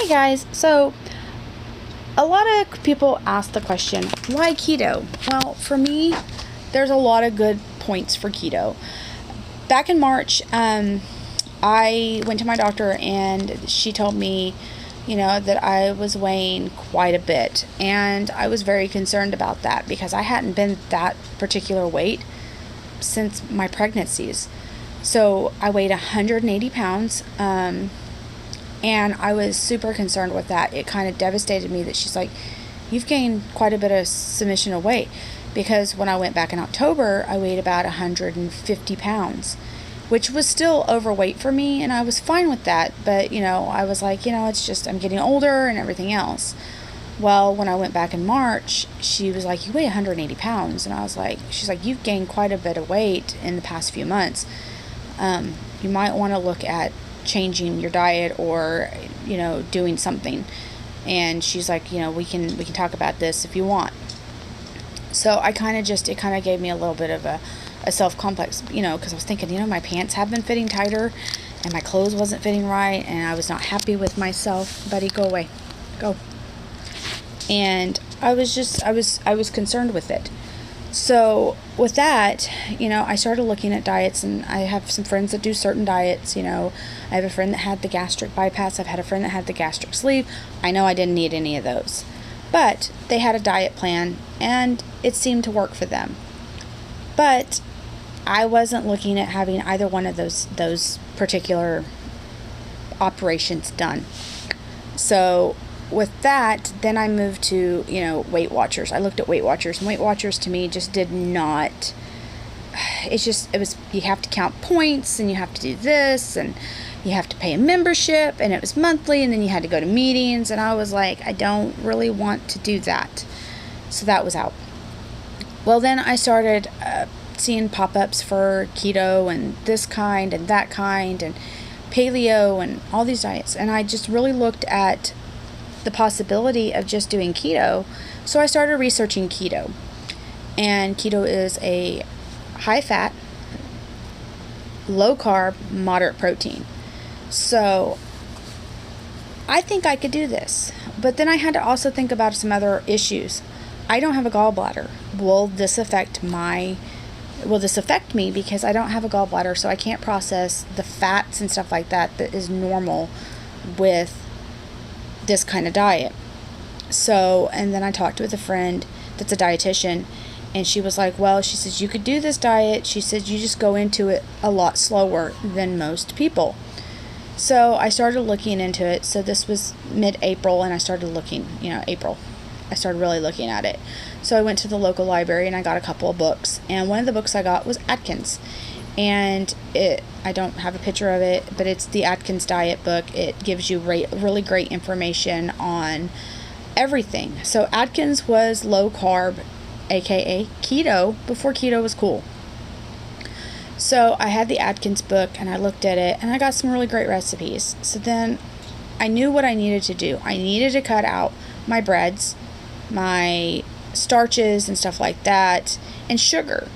Hey guys, so a lot of people ask the question, why keto? Well, for me, there's a lot of good points for keto. Back in March, I went to my doctor and she told me, that I was weighing quite a bit. And I was very concerned about that because I hadn't been that particular weight since my pregnancies. So I weighed 180 pounds. And I was super concerned with that. It kind of devastated me that she's like, you've gained quite a bit of submission of weight. Because when I went back in October, I weighed about 150 pounds, which was still overweight for me. And I was fine with that. But, I was like, it's just I'm getting older and everything else. Well, when I went back in March, she was like, you weigh 180 pounds. And I was like, she's like, you've gained quite a bit of weight in the past few months. You might want to look at changing your diet or doing something. And she's like, we can talk about this if you want. So it kind of gave me a little bit of a self complex, because I was thinking, my pants have been fitting tighter and my clothes wasn't fitting right and I was not happy with myself. Buddy, go away, go. And I was concerned with it. So with that, I started looking at diets, and I have some friends that do certain diets. I have a friend that had the gastric bypass. I've had a friend that had the gastric sleeve. I know I didn't need any of those, but they had a diet plan and it seemed to work for them. But I wasn't looking at having either one of those particular operations done. So with that, then I moved to, Weight Watchers. I looked at Weight Watchers, and Weight Watchers to me just did not, you have to count points, and you have to do this, and you have to pay a membership, and it was monthly, and then you had to go to meetings, and I was like, I don't really want to do that. So that was out. Well, then I started seeing pop-ups for keto, and this kind, and that kind, and paleo, and all these diets, and I just really looked at the possibility of just doing keto. So I started researching keto. And keto is a high fat, low carb, moderate protein. So I think I could do this. But then I had to also think about some other issues. I don't have a gallbladder. Will this affect me? Because I don't have a gallbladder, so I can't process the fats and stuff like that is normal with this kind of diet. So, and then I talked with a friend that's a dietitian, and she was like, well, she says, you could do this diet. She says, you just go into it a lot slower than most people. So I started looking into it. So this was mid-April, and I started looking, April. I started really looking at it. So I went to the local library and I got a couple of books. And one of the books I got was Atkins. And I don't have a picture of it, but it's the Atkins diet book. It gives you really great information on everything. So Atkins was low carb, aka keto, before keto was cool. So I had the Atkins book and I looked at it and I got some really great recipes. So then I knew what I needed to do. I needed to cut out my breads, my starches and stuff like that, and sugar.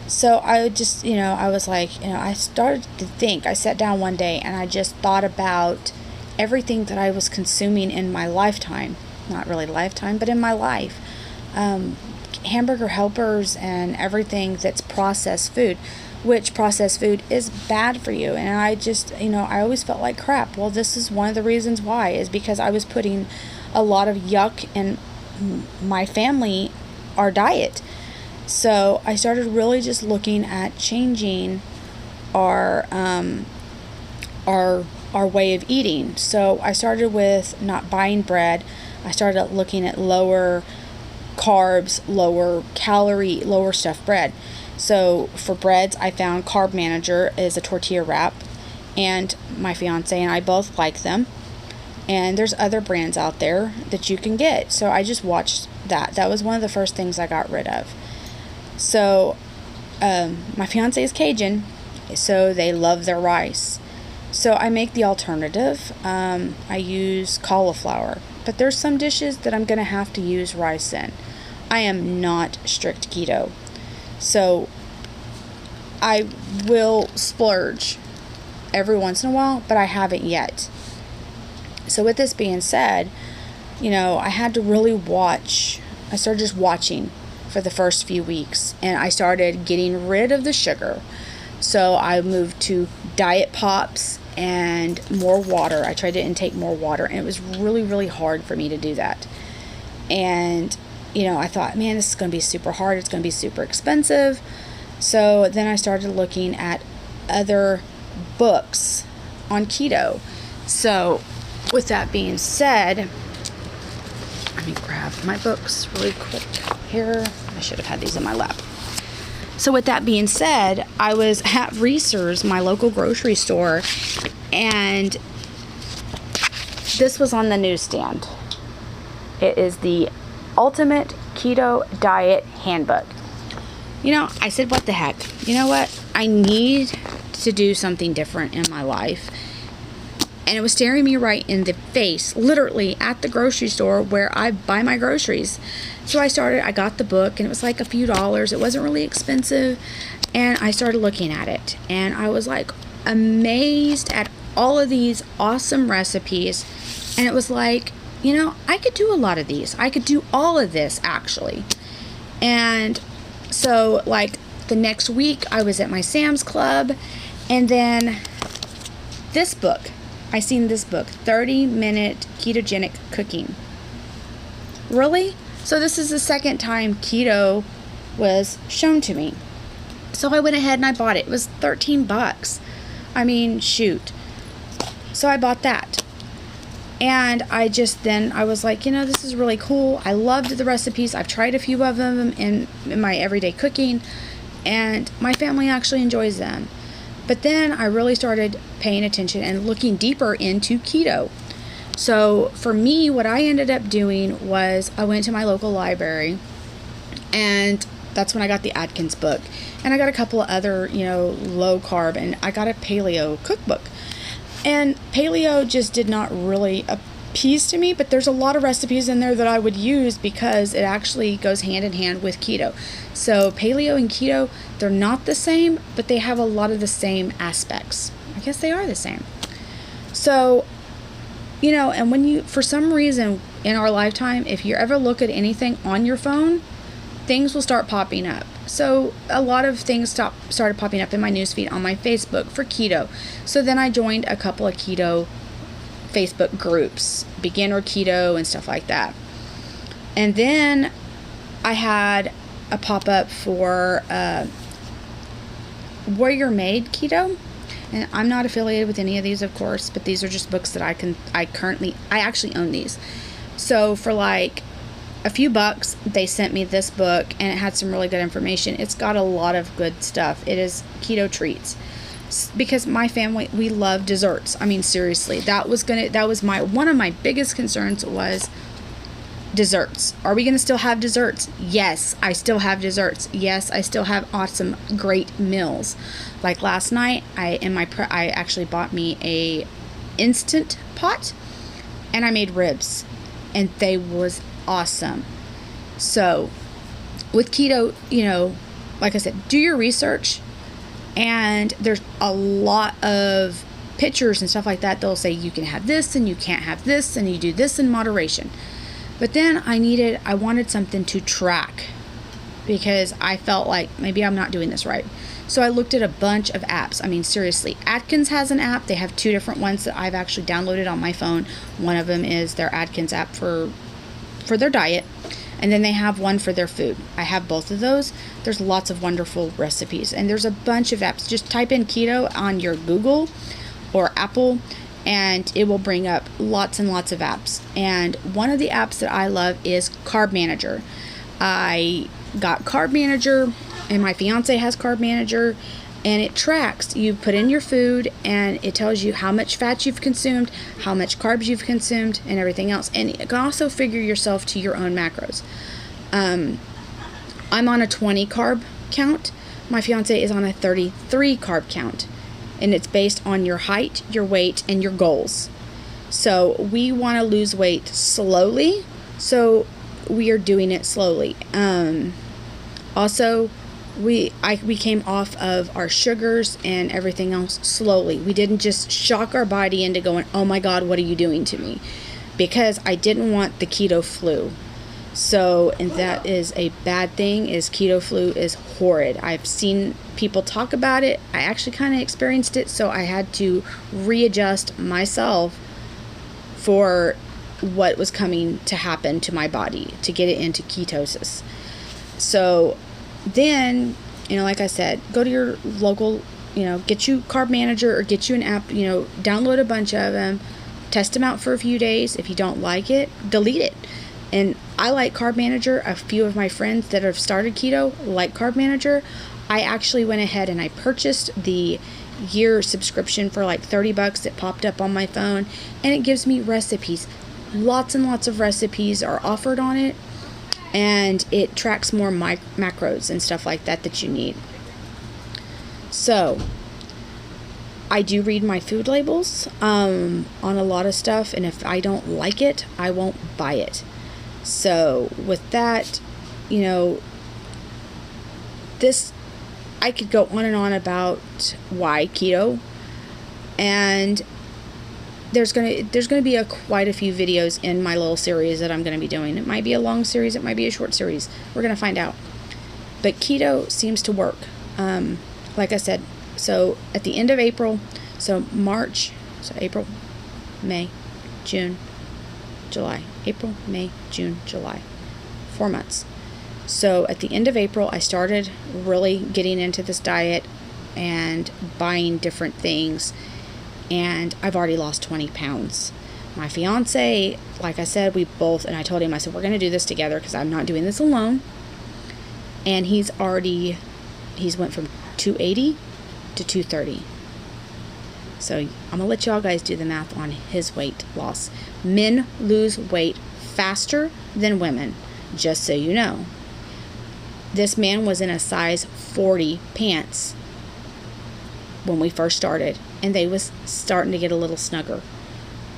So I would just, I was like, I started to think. I sat down one day and I just thought about everything that I was consuming in my lifetime. Not really lifetime, but in my life. Hamburger helpers and everything that's processed food, which processed food is bad for you. And I just, I always felt like crap. Well, this is one of the reasons why, is because I was putting a lot of yuck in my family, our diet. So I started really just looking at changing our way of eating. So I started with not buying bread. I started looking at lower carbs, lower calorie, lower stuffed bread. So for breads, I found Carb Manager is a tortilla wrap, and my fiance and I both like them. And there's other brands out there that you can get. So I just watched that. That was one of the first things I got rid of. So my fiance is Cajun, so they love their rice. So I make the alternative. I use cauliflower, but there's some dishes that I'm going to have to use rice in. I am not strict keto. So I will splurge every once in a while, but I haven't yet. So with this being said, I had to really watch. I started just watching for the first few weeks, and I started getting rid of the sugar. So I moved to diet pops and more water. I tried to intake more water, and it was really, really hard for me to do that. And, I thought, man, this is going to be super hard. It's going to be super expensive. So then I started looking at other books on keto. So with that being said, let me grab my books really quick here. I should have had these in my lap. So with that being said, I was at Reese's, my local grocery store, and this was on the newsstand. It is the Ultimate Keto Diet Handbook. I said, what the heck? You know what? I need to do something different in my life. And it was staring me right in the face, literally at the grocery store where I buy my groceries. So I got the book, and it was like a few dollars. It wasn't really expensive. And I started looking at it, and I was like amazed at all of these awesome recipes. And it was like, I could do a lot of these. I could do all of this actually. And so like the next week I was at my Sam's Club, and then I seen this book, 30-Minute Ketogenic Cooking. Really? So this is the second time keto was shown to me. So I went ahead and I bought it. It was $13. I mean, shoot. So I bought that. And I was like, this is really cool. I loved the recipes. I've tried a few of them in my everyday cooking, and my family actually enjoys them. But then I really started paying attention and looking deeper into keto. So for me, what I ended up doing was I went to my local library, and that's when I got the Atkins book. And I got a couple of other, low carb, and I got a paleo cookbook. And paleo just did not really appease to me, but there's a lot of recipes in there that I would use because it actually goes hand in hand with keto. So paleo and keto, they're not the same, but they have a lot of the same aspects. I guess they are the same. So, and when for some reason in our lifetime, if you ever look at anything on your phone, things will start popping up. So a lot of things started popping up in my newsfeed on my Facebook for keto. So then I joined a couple of keto Facebook groups, beginner keto and stuff like that. And then I had a pop-up for Warrior Made Keto. And I'm not affiliated with any of these, of course, but these are just books that I actually own these. So for like a few bucks, they sent me this book, and it had some really good information. It's got a lot of good stuff. It is keto treats, because my family, we love desserts. I mean, seriously, one of my biggest concerns was desserts. Are we going to still have desserts? Yes, I still have desserts. Yes, I still have awesome, great meals. Like last night, I actually bought me a Instant Pot, and I made ribs, and they was awesome. So with keto, like I said, do your research, and there's a lot of pictures and stuff like that. They'll say you can have this and you can't have this, and you do this in moderation. But then I wanted something to track, because I felt like maybe I'm not doing this right. So I looked at a bunch of apps. I mean, seriously, Atkins has an app. They have two different ones that I've actually downloaded on my phone. One of them is their Atkins app for their diet, and then they have one for their food. I have both of those. There's lots of wonderful recipes, and there's a bunch of apps. Just type in keto on your Google or Apple, and it will bring up lots and lots of apps. And one of the apps that I love is Carb Manager. I got Carb Manager, and my fiance has Carb Manager, and it tracks. You put in your food, and it tells you how much fat you've consumed, how much carbs you've consumed, and everything else. And it can also figure yourself to your own macros. I'm on a 20 carb count. My fiance is on a 33 carb count, and it's based on your height, your weight, and your goals. So we want to lose weight slowly, so we are doing it slowly. Also, we came off of our sugars and everything else slowly. We didn't just shock our body into going, oh my God, what are you doing to me? Because I didn't want the keto flu. So, and that is a bad thing, is keto flu is horrid. I've seen people talk about it. I actually kind of experienced it, so I had to readjust myself for what was coming to happen to my body to get it into ketosis. So then, like I said, go to your local, get you Carb Manager or get you an app, download a bunch of them, test them out for a few days. If you don't like it, delete it. And I like Carb Manager. A few of my friends that have started keto like Carb Manager. I actually went ahead and I purchased the year subscription for like $30. It popped up on my phone and it gives me recipes. Lots and lots of recipes are offered on it, and it tracks more macros and stuff like that you need. So I do read my food labels on a lot of stuff, and if I don't like it, I won't buy it. So with that, this, I could go on and on about why keto, and there's gonna be quite a few videos in my little series that I'm gonna be doing. It might be a long series, it might be a short series. We're gonna find out. But keto seems to work. Like I said, so at the end of April, so March, so April, May, June, July. April, May, June, July. 4 months. So at the end of April, I started really getting into this diet and buying different things. And I've already lost 20 pounds. My fiance, like I said, and I told him, I said, we're going to do this together because I'm not doing this alone. And he's went from 280 to 230. So I'm going to let y'all guys do the math on his weight loss. Men lose weight faster than women, just so you know. This man was in a size 40 pants when we first started, and they was starting to get a little snugger.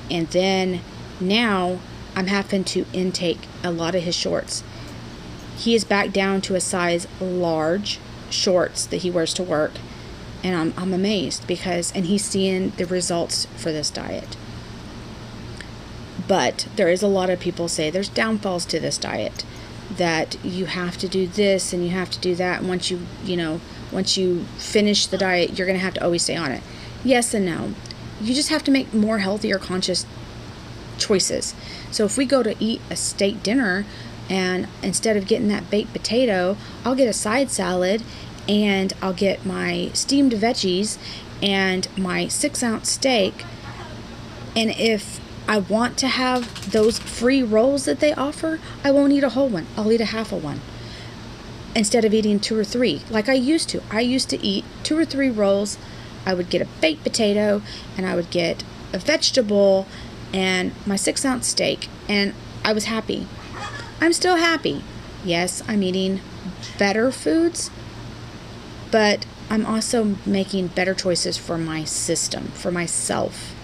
And then now I'm having to intake a lot of his shorts. He is back down to a size large shorts that he wears to work, and I'm amazed and he's seeing the results for this diet. But there is a lot of people say there's downfalls to this diet, that you have to do this and you have to do that, and once you finish the diet, you're going to have to always stay on it. Yes and no. You just have to make more healthier, conscious choices. So if we go to eat a steak dinner, and instead of getting that baked potato, I'll get a side salad, and I'll get my steamed veggies and my 6-ounce steak. And if I want to have those free rolls that they offer, I won't eat a whole one. I'll eat a half of one, instead of eating 2 or 3 like I used to. I used to eat 2 or 3 rolls. I would get a baked potato, and I would get a vegetable and my 6-ounce steak, and I was happy. I'm still happy. Yes, I'm eating better foods, but I'm also making better choices for my system, for myself.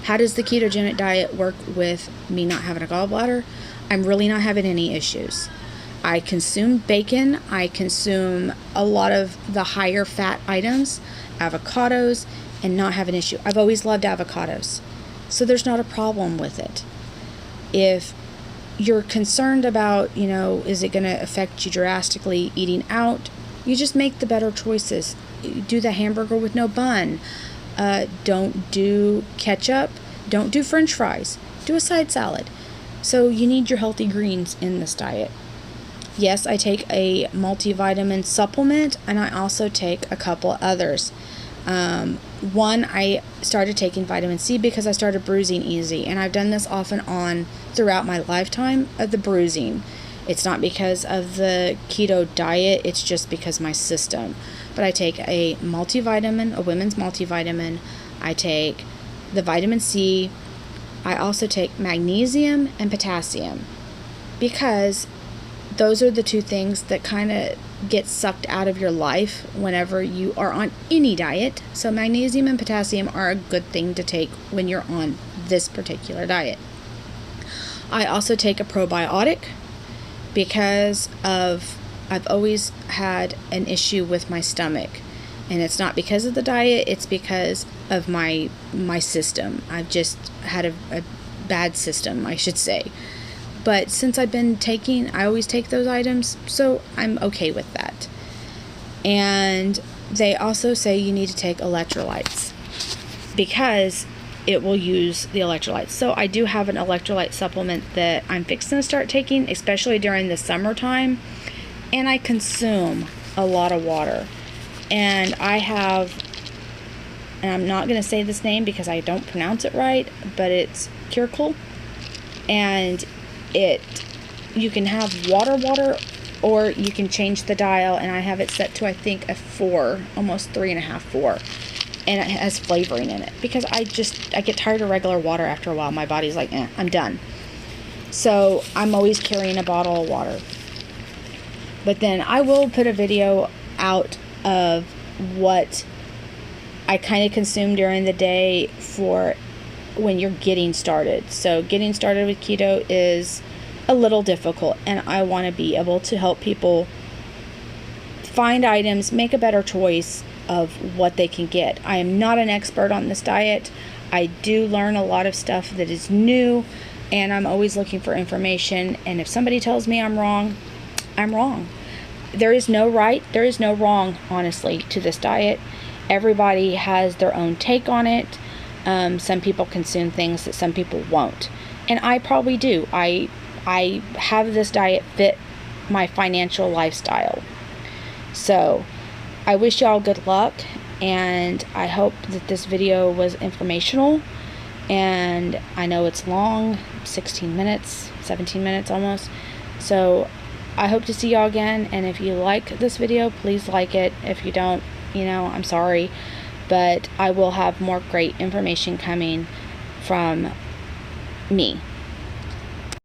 How does the ketogenic diet work with me not having a gallbladder? I'm really not having any issues. I consume bacon. I consume a lot of the higher fat items, avocados, and not have an issue. I've always loved avocados, so there's not a problem with it. If you're concerned about, is it going to affect you drastically eating out, you just make the better choices. Do the hamburger with no bun. Don't do ketchup. Don't do French fries. Do a side salad. So you need your healthy greens in this diet. Yes, I take a multivitamin supplement, and I also take a couple others. One, I started taking vitamin C because I started bruising easy, and I've done this off and on throughout my lifetime of the bruising. It's not because of the keto diet, it's just because my system. But I take a multivitamin, a women's multivitamin. I take the vitamin C. I also take magnesium and potassium, because those are the 2 things that kind of get sucked out of your life whenever you are on any diet. So magnesium and potassium are a good thing to take when you're on this particular diet. I also take a probiotic because of I've always had an issue with my stomach. And it's not because of the diet, it's because of my system. I've just had a bad system, I should say. But since I've been taking, I always take those items, so I'm okay with that. And they also say you need to take electrolytes because it will use the electrolytes. So I do have an electrolyte supplement that I'm fixing to start taking, especially during the summertime. And I consume a lot of water. And and I'm not going to say this name because I don't pronounce it right, but it's Curcle. And you can have water, or you can change the dial, and I have it set to, I think, a 4, almost 3.5, 4. And it has flavoring in it because I get tired of regular water after a while. My body's like, I'm done. So I'm always carrying a bottle of water. But then I will put a video out of what I kind of consume during the day for when you're getting started. So getting started with keto is a little difficult, and I want to be able to help people find items, make a better choice of what they can get. I am not an expert on this diet. I do learn a lot of stuff that is new, and I'm always looking for information. And if somebody tells me I'm wrong, I'm wrong. There is no right, there is no wrong, honestly, to this diet. Everybody has their own take on it. Some people consume things that some people won't. And I probably do. I have this diet fit my financial lifestyle. So I wish y'all good luck, and I hope that this video was informational. And I know it's long, 16 minutes, 17 minutes almost. So I hope to see y'all again, and if you like this video, please like it. If you don't, I'm sorry, but I will have more great information coming from me.